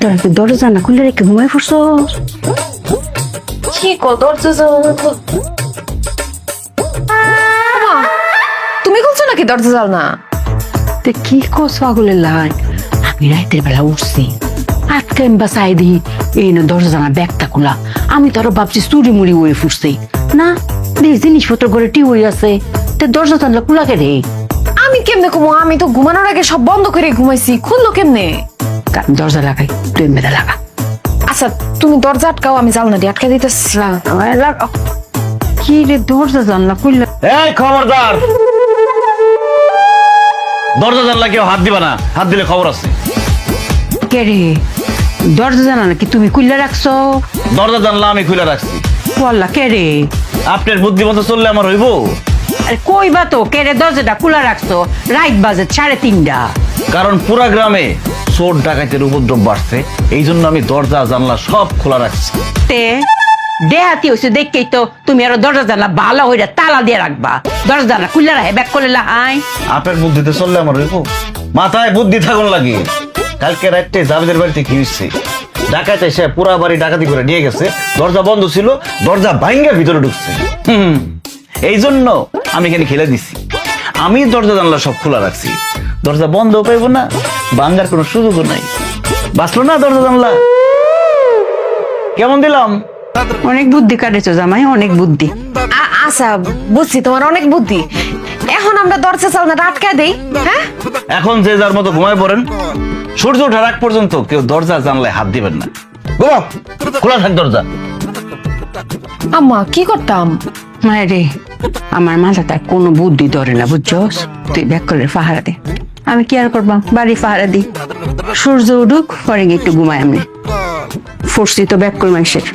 দরজা না খুলে রেখে ঘুমাই পড়ছো? কি কো দরজা তুমি খুলছো নাকি দরজা জাল না? তে কি কস পাগলের লাই? আমি রাতের বেলা উঠছি, আটকে বাসাই দিই এই না দরজা জানা ব্যাগটা খোলা। আমি তো আরো ভাবছি চুরি মুড়ি হয়ে ফুটছি না, দেখ জিনিসপত্র ঘরে টি হয়ে আছে, তে দরজা জানলা খোলা কে রে? আমি কেমনে ঘুমো? আমি তো ঘুমানোর আগে সব বন্ধ করে ঘুমাইছি, খুললো কেমনে? দরজা লাগাই, তুই মেরে লাগা। আচ্ছা তুমি দরজা আটকাও, আমি জানলা দিয়ে আটকা দিতেছি। কি রে দরজা জানলা খুললা? এই খবরদার, দরজা জানলা কেউ হাত দিবা না, হাত দিলে খবর আছে। কে রে? দরজা জানা নাকি তুমি খুললা রাখছো? দরজা জানলা আমি খুলে রাখছি। বললা কে রে? আপনার বুদ্ধি মতো চললে আমার হইব? আরে কইবা তো কে রে দরজাটা খোলা রাখছো? রাইট বাজে 3:30। কারণ পুরা গ্রামে চোর ডাকাতের উপদ্রব বাড়ছে, এই জন্য আমি দরজা জানলা সব খোলা রাখছি। তে দেহাতি হইছে দেখেই তো তুমি আরো দরজা জানলা ভালো হইরা তালা দিয়ে রাখবা। দরজা জানলা খুললা রাখে ব্যাক করলে হাই। আপনার বুদ্ধিতে চললে আমার হইব? মাথায় বুদ্ধি থাকুন লাগে। কালকে রাত্রে জাবেদের বাড়িতে কি হচ্ছে, ডাকাত এসে পুরা বাড়ি ডাকাতি করে নিয়ে গেছে। দরজা বন্ধ ছিল, দরজা ভাঙ্গা ভিতরে ঢুকছে। এই জন্য আমি এখানে খেলে দিছি। আমি দরজা জানলা সব খোলা রাখছি, দরজা বন্ধ পাইব না, ভাঙ্গার কোনো সুযোগও নাই। বাঁচলো না দরজা জানলা? কেমন দিলাম? অনেক বুদ্ধি কাটেছো জামাই, অনেক বুদ্ধি। আচ্ছা বুঝছি তোমার অনেক বুদ্ধি। এখন আমরা দরজা জানলাটা আটকা দেই? হ্যাঁ এখন যে যার মতো ঘুমায় পড়েন। সূর্য ওঠার আগ পর্যন্ত কেউ দরজা জানলায় হাত দিবেন না। ঘুমাও, খোলা থাক দরজা। আম্মা কি করতাম? মায়ের রে, আমার মাথাটা কোনো বুদ্ধি ধরে না বুঝছস? তুই ব্যাক করলে পাহারা দে, আমি কি আর করবাম, বাড়ি পাহারা দিই। সূর্য উঠুক পরে গিয়ে একটু ঘুমাই। আমি ফোর্সি তো ব্যাক করি মাইসের।